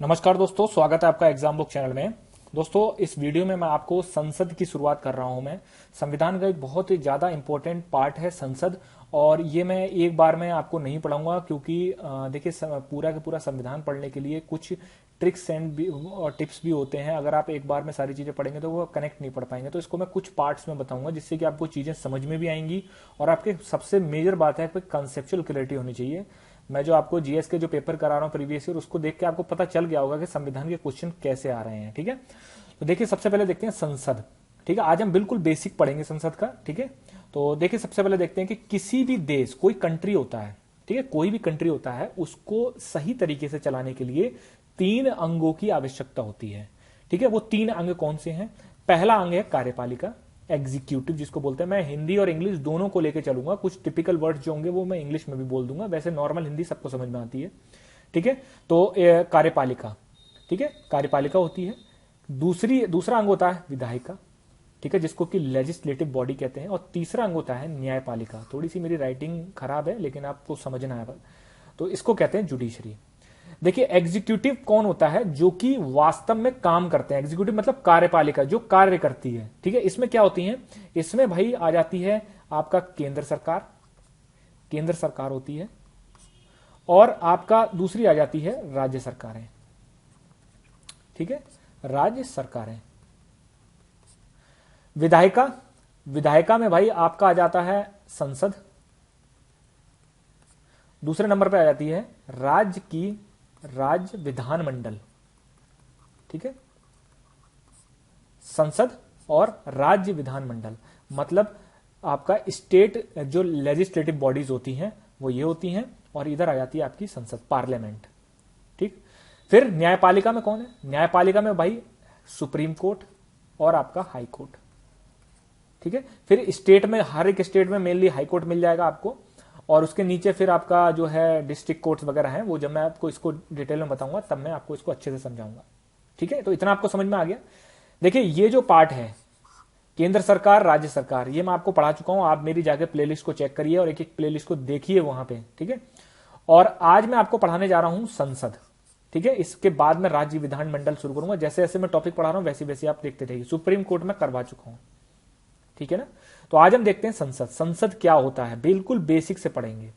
नमस्कार दोस्तों, स्वागत है आपका एग्जाम बुक चैनल में। दोस्तों, इस वीडियो में मैं आपको संसद की शुरुआत कर रहा हूं। मैं संविधान का एक बहुत ही ज्यादा इंपॉर्टेंट पार्ट है संसद, और ये मैं एक बार में आपको नहीं पढ़ाऊंगा क्योंकि देखिए पूरा का पूरा संविधान पढ़ने के लिए कुछ ट्रिक्स एंड और टिप्स भी होते हैं। अगर आप एक बार में सारी चीजें पढ़ेंगे तो वो कनेक्ट नहीं पढ़ पाएंगे, तो इसको मैं कुछ पार्ट्स में बताऊंगा जिससे कि आपको चीजें समझ में भी आएंगी। और आपके सबसे मेजर बात है कि कंसेप्चुअल क्लैरिटी होनी चाहिए। मैं जो आपको जीएस के जो पेपर करा रहा हूं प्रीवियस ईयर, उसको देख के आपको पता चल गया होगा कि संविधान के क्वेश्चन कैसे आ रहे हैं। ठीक है, तो देखिए सबसे पहले देखते हैं संसद। ठीक है, आज हम बिल्कुल बेसिक पढ़ेंगे संसद का। ठीक है, तो देखिए सबसे पहले देखते हैं कि किसी भी देश, कोई कंट्री होता है, ठीक है, कोई भी कंट्री होता है, उसको सही तरीके से चलाने के लिए 3 अंगों की आवश्यकता होती है। ठीक है, वो 3 अंग कौन से हैं? पहला अंग है कार्यपालिका, एग्जीक्यूटिव जिसको बोलते हैं। मैं हिंदी और इंग्लिश दोनों को लेकर चलूंगा, कुछ टिपिकल वर्ड्स जो होंगे वो मैं इंग्लिश में भी बोल दूंगा, वैसे नॉर्मल हिंदी सबको समझ में आती है। ठीक है, तो कार्यपालिका, ठीक है, कार्यपालिका होती है। दूसरा अंग होता है विधायिका, ठीक है, जिसको कि लेजिस्लेटिव बॉडी कहते हैं। और तीसरा अंग होता है न्यायपालिका। थोड़ी सी मेरी राइटिंग खराब है लेकिन आपको समझना है, तो इसको कहते हैं जुडिशरी। देखिए एग्जीक्यूटिव कौन होता है? जो कि वास्तव में काम करते हैं। एग्जीक्यूटिव मतलब कार्यपालिका, जो कार्य करती है। ठीक है, इसमें क्या होती है? इसमें भाई आ जाती है आपका केंद्र सरकार, केंद्र सरकार होती है, और आपका दूसरी आ जाती है राज्य सरकारें। ठीक है, राज्य सरकारें। विधायिका, विधायिका में भाई आपका आ जाता है संसद। दूसरे नंबर पे आ जाती है राज्य विधानमंडल। ठीक है, संसद और राज्य विधानमंडल मतलब आपका स्टेट जो लेजिस्लेटिव बॉडीज होती हैं वो ये होती हैं, और इधर आ जाती है आपकी संसद, पार्लियामेंट। ठीक, फिर न्यायपालिका में कौन है? न्यायपालिका में भाई सुप्रीम कोर्ट और आपका हाई कोर्ट। ठीक है, फिर स्टेट में, हर एक स्टेट में मेनली हाई कोर्ट मिल जाएगा आपको, और उसके नीचे फिर आपका जो है डिस्ट्रिक्ट कोर्ट्स वगैरह हैं, वो जब मैं आपको इसको डिटेल में बताऊंगा तब मैं आपको इसको अच्छे से समझाऊंगा। ठीक है, तो इतना आपको समझ में आ गया। देखिए ये जो पार्ट है केंद्र सरकार राज्य सरकार, ये मैं आपको पढ़ा चुका हूं। आप मेरी जाके प्लेलिस्ट को चेक करिए और एक एक प्लेलिस्ट को देखिए वहां पे। ठीक है, और आज मैं आपको पढ़ाने जा रहा हूं संसद। ठीक है, इसके बाद मैं राज्य विधानमंडल शुरू करूंगा। जैसे जैसे मैं टॉपिक पढ़ा रहा हूं वैसे वैसे आप देखते रहिए। सुप्रीम कोर्ट में करवा चुका हूं। ठीक है ना, तो आज हम देखते हैं संसद। संसद क्या होता है, बिल्कुल बेसिक से पढ़ेंगे।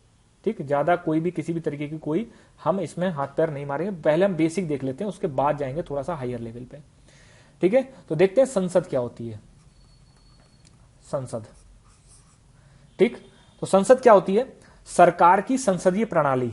ठीक, ज्यादा कोई भी किसी भी तरीके की कोई हम इसमें हाथ पैर नहीं मारेंगे। पहले हम बेसिक देख लेते हैं, उसके बाद जाएंगे थोड़ा सा हायर लेवल पे। ठीक है, तो देखते हैं संसद क्या होती है। संसद, ठीक, तो संसद क्या होती है? सरकार की संसदीय प्रणाली।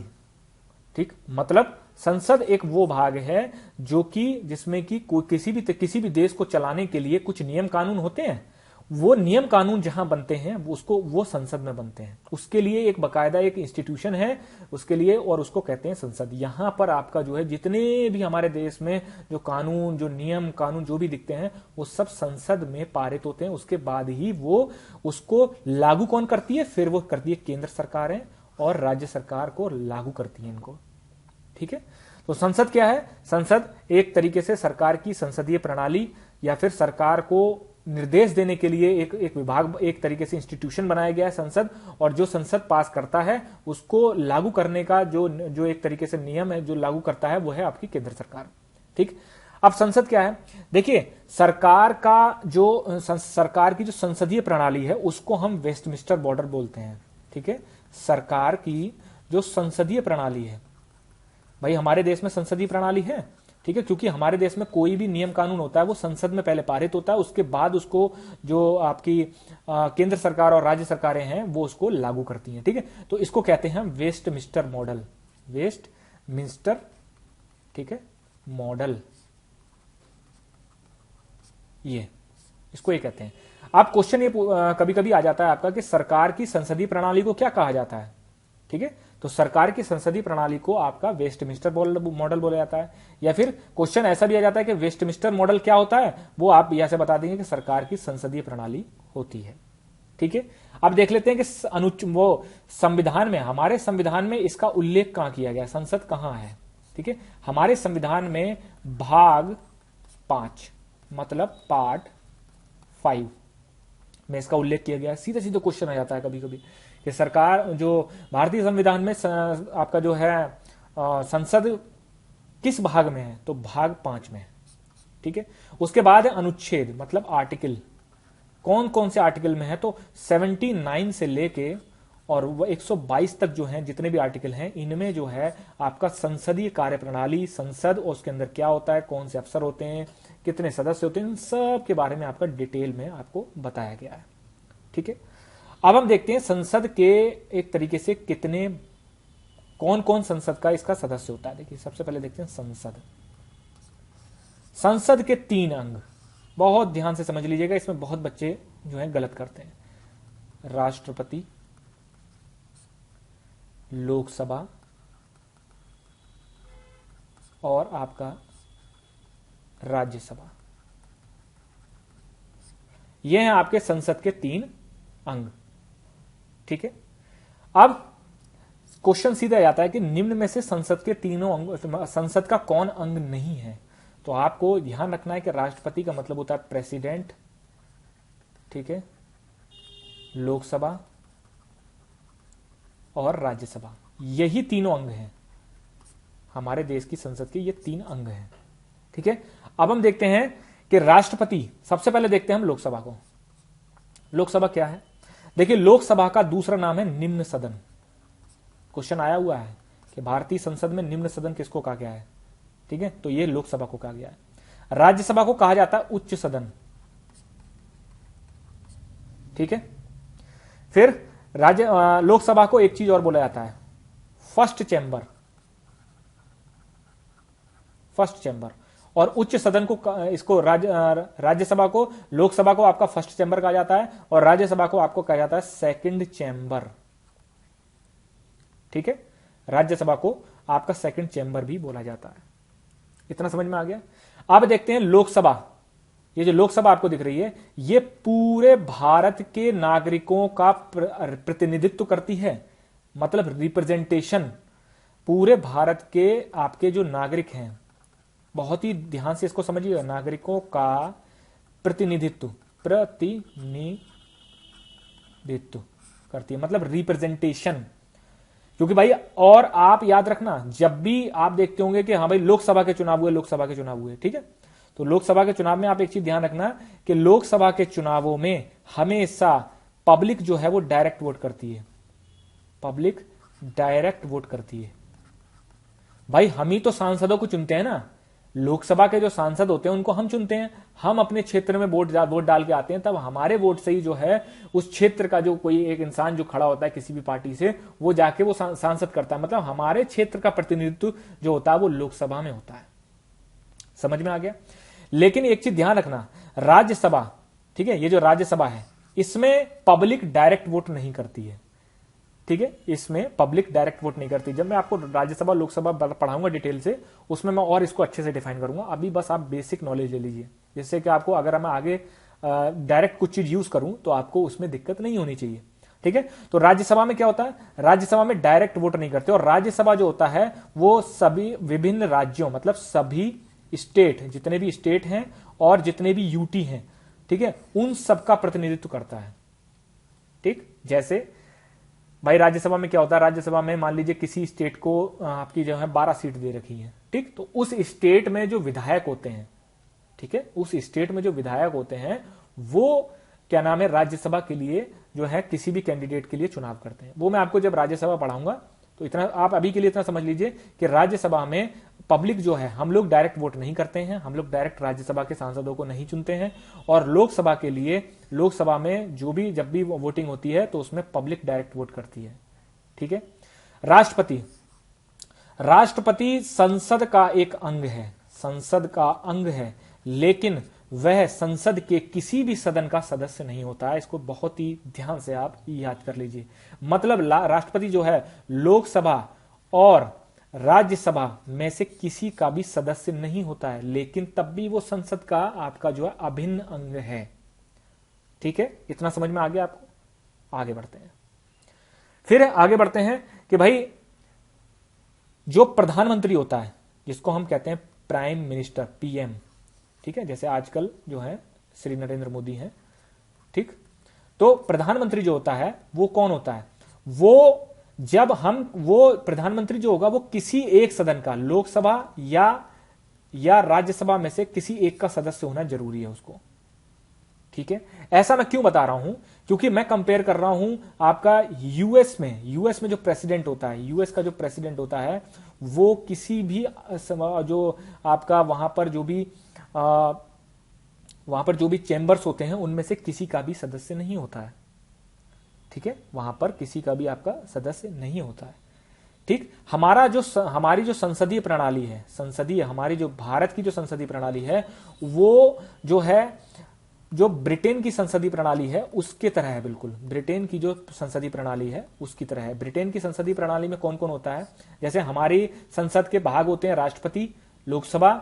ठीक, मतलब संसद एक वो भाग है जो कि जिसमें कि किसी भी देश को चलाने के लिए कुछ नियम कानून होते हैं। वो नियम कानून जहां बनते हैं वो संसद में बनते हैं। उसके लिए एक बकायदा एक इंस्टीट्यूशन है उसके लिए, और उसको कहते हैं संसद। यहां पर आपका जो है जितने भी हमारे देश में जो कानून, जो नियम कानून जो भी दिखते हैं वो सब संसद में पारित होते हैं। उसके बाद ही वो उसको लागू कौन करती है? फिर वो करती है केंद्र सरकारें, और राज्य सरकार को लागू करती है इनको। ठीक है, तो संसद क्या है? संसद एक तरीके से सरकार की संसदीय प्रणाली, या फिर सरकार को निर्देश देने के लिए एक विभाग, एक तरीके से इंस्टीट्यूशन बनाया गया है संसद। और जो संसद पास करता है उसको लागू करने का जो एक तरीके से नियम है जो लागू करता है वो है आपकी केंद्र सरकार। ठीक, अब संसद क्या है? देखिए सरकार की जो संसदीय प्रणाली है उसको हम वेस्टमिंस्टर बॉर्डर बोलते हैं। ठीक है, सरकार की जो संसदीय प्रणाली है, भाई हमारे देश में संसदीय प्रणाली है। ठीक है, क्योंकि हमारे देश में कोई भी नियम कानून होता है वो संसद में पहले पारित होता है, उसके बाद उसको जो आपकी केंद्र सरकार और राज्य सरकारें हैं वो उसको लागू करती हैं। ठीक है, तो इसको कहते हैं वेस्टमिंस्टर मॉडल, वेस्टमिंस्टर, ठीक है, मॉडल, ये इसको ये कहते हैं। आप क्वेश्चन ये कभी कभी आ जाता है आपका कि सरकार की संसदीय प्रणाली को क्या कहा जाता है? ठीक है, तो सरकार की संसदीय प्रणाली को आपका वेस्टमिंस्टर मॉडल बोला जाता है। या फिर क्वेश्चन ऐसा भी आ जाता है कि वेस्टमिंस्टर मॉडल क्या होता है, वो आप यहां से बता देंगे कि सरकार की संसदीय प्रणाली होती है। ठीक है, अब देख लेते हैं कि वो संविधान में, हमारे संविधान में इसका उल्लेख कहां किया गया, संसद कहां है। ठीक है, हमारे संविधान में भाग 5 मतलब पार्ट 5 में इसका उल्लेख किया गया है। सीधा सीधा क्वेश्चन आ जाता है कभी कभी कि सरकार जो भारतीय संविधान में आपका जो है संसद किस भाग में है, तो भाग 5 में है। ठीक है, उसके बाद है अनुच्छेद, मतलब आर्टिकल, कौन कौन से आर्टिकल में है, तो 79 से लेके और वो 122 तक जो है जितने भी आर्टिकल हैं, इनमें जो है आपका संसदीय कार्यप्रणाली, संसद और उसके अंदर क्या होता है, कौन से अफसर होते हैं, कितने सदस्य होते हैं, इन सब के बारे में आपका डिटेल में आपको बताया गया है। ठीक है, अब हम देखते हैं संसद के एक तरीके से कितने, कौन कौन संसद का इसका सदस्य होता है। देखिए सबसे पहले देखते हैं संसद। संसद के 3 अंग, बहुत ध्यान से समझ लीजिएगा, इसमें बहुत बच्चे जो है गलत करते हैं। राष्ट्रपति, लोकसभा और आपका राज्यसभा, ये हैं आपके संसद के 3 अंग। ठीक है, अब क्वेश्चन सीधा जाता है कि निम्न में से संसद के तीनों अंग, संसद का कौन अंग नहीं है। तो आपको ध्यान रखना है कि राष्ट्रपति का मतलब होता है प्रेसिडेंट, ठीक है, लोकसभा और राज्यसभा, यही तीनों अंग हैं हमारे देश की संसद के, ये 3 अंग हैं। ठीक है, अब हम देखते हैं कि राष्ट्रपति, सबसे पहले देखते हैं हम लोकसभा को। लोकसभा क्या है, देखिए लोकसभा का दूसरा नाम है निम्न सदन। क्वेश्चन आया हुआ है कि भारतीय संसद में निम्न सदन किसको कहा गया है। ठीक है, तो ये लोकसभा को कहा गया है। राज्यसभा को कहा जाता है उच्च सदन। ठीक है, फिर लोकसभा को एक चीज और बोला जाता है, फर्स्ट चैम्बर, फर्स्ट चैम्बर। और उच्च सदन को, इसको राज्यसभा को, लोकसभा को आपका फर्स्ट चैम्बर कहा जाता है और राज्यसभा को आपको कहा जाता है सेकंड चैम्बर। ठीक है, राज्यसभा को आपका सेकंड चैम्बर भी बोला जाता है। इतना समझ में आ गया। अब देखते हैं लोकसभा। ये जो लोकसभा आपको दिख रही है, ये पूरे भारत के नागरिकों का प्रतिनिधित्व करती है, मतलब रिप्रेजेंटेशन। पूरे भारत के आपके जो नागरिक हैं, बहुत ही ध्यान से इसको समझिएगा, नागरिकों का प्रतिनिधित्व, प्रतिनिधित्व करती है, मतलब रिप्रेजेंटेशन। क्योंकि भाई, और आप याद रखना, जब भी आप देखते होंगे कि हाँ भाई लोकसभा के चुनाव हुए, लोकसभा के चुनाव हुए, ठीक है, तो लोकसभा के चुनाव में आप एक चीज ध्यान रखना कि लोकसभा के चुनावों में हमेशा पब्लिक जो है वो डायरेक्ट वोट करती है। पब्लिक डायरेक्ट वोट करती है। भाई हम ही तो सांसदों को चुनते हैं ना, लोकसभा के जो सांसद होते हैं उनको हम चुनते हैं। हम अपने क्षेत्र में वोट डाल के आते हैं, तब हमारे वोट से ही जो है उस क्षेत्र का जो कोई एक इंसान जो खड़ा होता है किसी भी पार्टी से, वो जाके वो सांसद करता है। मतलब हमारे क्षेत्र का प्रतिनिधित्व जो होता है वो लोकसभा में होता है। समझ में आ गया। लेकिन एक चीज ध्यान रखना, राज्यसभा, ठीक है, ये जो राज्यसभा है इसमें पब्लिक डायरेक्ट वोट नहीं करती है। ठीक है, इसमें पब्लिक डायरेक्ट वोट नहीं करती। जब मैं आपको राज्यसभा लोकसभा पढ़ाऊंगा डिटेल से, उसमें मैं और इसको अच्छे से डिफाइन करूंगा। अभी बस आप बेसिक नॉलेज ले लीजिए, जिससे कि आपको अगर मैं आगे डायरेक्ट कुछ चीज यूज करूं तो आपको उसमें दिक्कत नहीं होनी चाहिए। ठीक है, तो राज्यसभा में क्या होता है, राज्यसभा में डायरेक्ट वोट नहीं करते। और राज्यसभा जो होता है वो सभी विभिन्न राज्यों, मतलब सभी स्टेट, जितने भी स्टेट हैं और जितने भी यूटी हैं, ठीक है, उन सबका प्रतिनिधित्व करता है। ठीक, जैसे भाई राज्यसभा में क्या होता है, राज्यसभा में मान लीजिए किसी स्टेट को आपकी जो है 12 सीट दे रखी है। ठीक, तो उस स्टेट में जो विधायक होते हैं, ठीक है, उस स्टेट में जो विधायक होते हैं वो क्या नाम है, राज्यसभा के लिए जो है किसी भी कैंडिडेट के लिए चुनाव करते हैं। वो मैं आपको जब राज्यसभा पढ़ाऊंगा तो इतना आप अभी के लिए इतना समझ लीजिए कि राज्यसभा में पब्लिक जो है, हम लोग डायरेक्ट वोट नहीं करते हैं, हम लोग डायरेक्ट राज्यसभा के सांसदों को नहीं चुनते हैं। और लोकसभा के लिए, लोकसभा में जो भी जब भी वोटिंग होती है तो उसमें पब्लिक डायरेक्ट वोट करती है। ठीक है, राष्ट्रपति, राष्ट्रपति संसद का एक अंग है, संसद का अंग है, लेकिन वह संसद के किसी भी सदन का सदस्य नहीं होता है। इसको बहुत ही ध्यान से आप याद कर लीजिए। मतलब राष्ट्रपति जो है लोकसभा और राज्यसभा में से किसी का भी सदस्य नहीं होता है, लेकिन तब भी वो संसद का आपका जो है अभिन्न अंग है। ठीक है, इतना समझ में आ गया आपको। आगे बढ़ते हैं, फिर आगे बढ़ते हैं कि भाई जो प्रधानमंत्री होता है, जिसको हम कहते हैं प्राइम मिनिस्टर, पीएम, ठीक है, जैसे आजकल जो है श्री नरेंद्र मोदी हैं। ठीक, तो प्रधानमंत्री जो होता है वो कौन होता है, वो जब हम वो प्रधानमंत्री जो होगा वो किसी एक सदन का, लोकसभा या राज्यसभा में से किसी एक का सदस्य होना जरूरी है उसको। ठीक है, ऐसा मैं क्यों बता रहा हूं, क्योंकि मैं कंपेयर कर रहा हूं आपका यूएस में जो प्रेसिडेंट होता है, यूएस का जो प्रेसिडेंट होता है वो किसी भी जो आपका वहां पर जो भी चेंबर्स होते हैं उनमें से किसी का भी सदस्य नहीं होता है। ठीक है, वहां पर किसी का भी आपका सदस्य नहीं होता है। ठीक, हमारी जो संसदीय प्रणाली है, हमारी जो भारत की जो संसदीय प्रणाली है वो जो है, जो ब्रिटेन की संसदीय प्रणाली है उसके तरह है, बिल्कुल ब्रिटेन की जो संसदीय प्रणाली है उसकी तरह है। ब्रिटेन की संसदीय प्रणाली में कौन कौन होता है, जैसे हमारी संसद के भाग होते हैं राष्ट्रपति, लोकसभा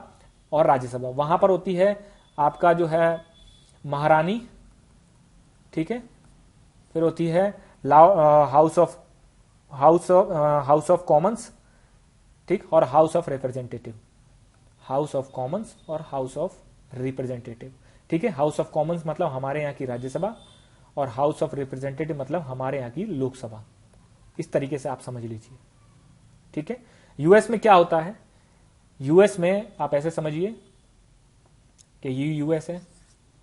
और राज्यसभा। वहां पर होती है आपका जो है महारानी, ठीक है, फिर होती है हाउस ऑफ कॉमन्स, ठीक, और house of representative, house of Commons और हाउस ऑफ रिप्रेजेंटेटिव। ठीक है, हाउस ऑफ कॉमन्स मतलब हमारे यहां की राज्यसभा और हाउस ऑफ रिप्रेजेंटेटिव मतलब हमारे यहां की लोकसभा। इस तरीके से आप समझ लीजिए। ठीक है, यूएस में क्या होता है, यूएस में आप ऐसे समझिए कि ये यूएस है।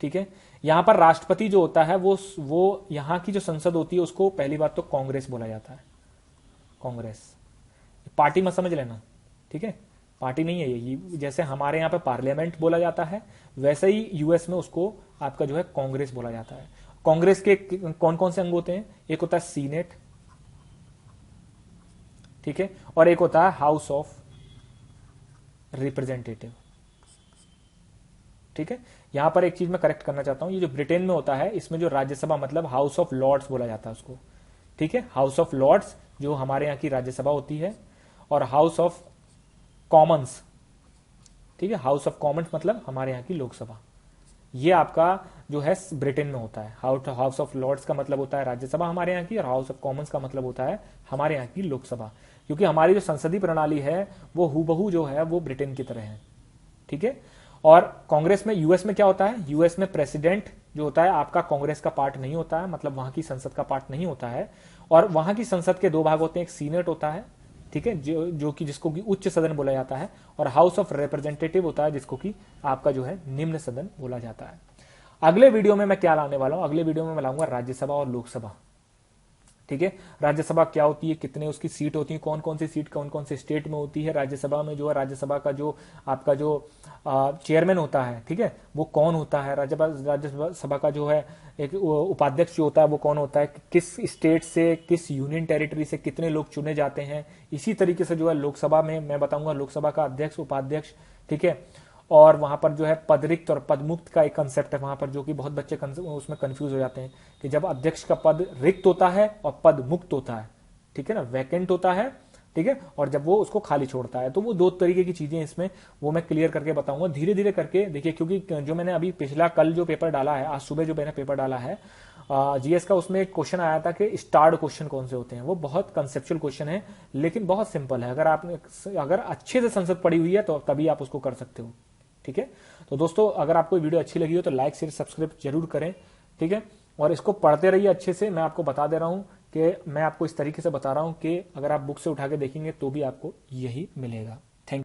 ठीक है, यहां पर राष्ट्रपति जो होता है वो यहां की जो संसद होती है उसको पहली बात तो कांग्रेस बोला जाता है। कांग्रेस पार्टी मत समझ लेना, ठीक है, पार्टी नहीं है ये। जैसे हमारे यहां पे पार्लियामेंट बोला जाता है वैसे ही यूएस में उसको आपका जो है कांग्रेस बोला जाता है। कांग्रेस के कौन कौन से अंग होते हैं, एक होता है सीनेट, ठीक है, और एक होता है हाउस ऑफ रिप्रेजेंटेटिव। ठीक है, यहां पर एक चीज मैं करेक्ट करना चाहता हूं, ये जो ब्रिटेन में होता है इसमें जो राज्यसभा मतलब हाउस ऑफ लॉर्ड्स बोला जाता है उसको। ठीक है, हाउस ऑफ लॉर्ड्स जो हमारे यहां की राज्यसभा होती है, और हाउस ऑफ कॉमन्स, ठीक है, हाउस ऑफ कॉमन्स मतलब हमारे यहां की लोकसभा। ये आपका जो है ब्रिटेन में होता है। हाउस ऑफ लॉर्ड्स का मतलब होता है राज्यसभा हमारे यहाँ की, और हाउस ऑफ कॉमन्स का मतलब होता है हमारे यहाँ की लोकसभा। क्योंकि हमारी जो संसदीय प्रणाली है वो हूबहू जो है वो ब्रिटेन की तरह है। ठीक है, और कांग्रेस में, यूएस में क्या होता है, यूएस में प्रेसिडेंट जो होता है आपका कांग्रेस का पार्ट नहीं होता है, मतलब वहां की संसद का पार्ट नहीं होता है। और वहां की संसद के दो भाग होते हैं, एक सीनेट होता है, ठीक है, जिसको कि उच्च सदन बोला जाता है, और हाउस ऑफ रिप्रेजेंटेटिव होता है जिसको कि आपका जो है निम्न सदन बोला जाता है। अगले वीडियो में मैं क्या लाने वाला हूं, अगले वीडियो में मैं लाऊंगा राज्यसभा और लोकसभा। ठीक है, राज्यसभा क्या होती है, कितने उसकी सीट होती है, कौन कौन सी सीट कौन कौन से स्टेट में होती है। राज्यसभा में जो है राज्यसभा का जो आपका जो चेयरमैन होता है, ठीक है, वो कौन होता है। राज्यसभा का जो है एक उपाध्यक्ष जो होता है वो कौन होता है, किस स्टेट से, किस यूनियन टेरिटरी से कितने लोग चुने जाते हैं। इसी तरीके से जो है लोकसभा में मैं बताऊंगा लोकसभा का अध्यक्ष, उपाध्यक्ष, ठीक है, और वहां पर जो है पद रिक्त और पद मुक्त का एक कंसेप्ट है वहां पर, जो कि बहुत बच्चे उसमें कंफ्यूज हो जाते हैं कि जब अध्यक्ष का पद रिक्त होता है और पद मुक्त होता है, ठीक है ना, वैकेंट होता है, ठीक है, और जब वो उसको खाली छोड़ता है, तो वो दो तरीके की चीजें इसमें वो मैं क्लियर करके बताऊंगा धीरे धीरे करके। देखिए, क्योंकि जो मैंने अभी कल जो पेपर डाला है, आज सुबह जो मैंने पेपर डाला है जीएस का, उसमें एक क्वेश्चन आया था कि स्टार्ड क्वेश्चन कौन से होते हैं। वो बहुत कंसेप्चुअल क्वेश्चन है लेकिन बहुत सिंपल है। अगर अच्छे से संसद पढ़ी हुई है तो तभी आप उसको कर सकते हो। ठीक है, तो दोस्तों अगर आपको वीडियो अच्छी लगी हो तो लाइक शेयर सब्सक्राइब जरूर करें। ठीक है, और इसको पढ़ते रहिए अच्छे से। मैं आपको बता दे रहा हूं कि मैं आपको इस तरीके से बता रहा हूं कि अगर आप बुक से उठा के देखेंगे तो भी आपको यही मिलेगा।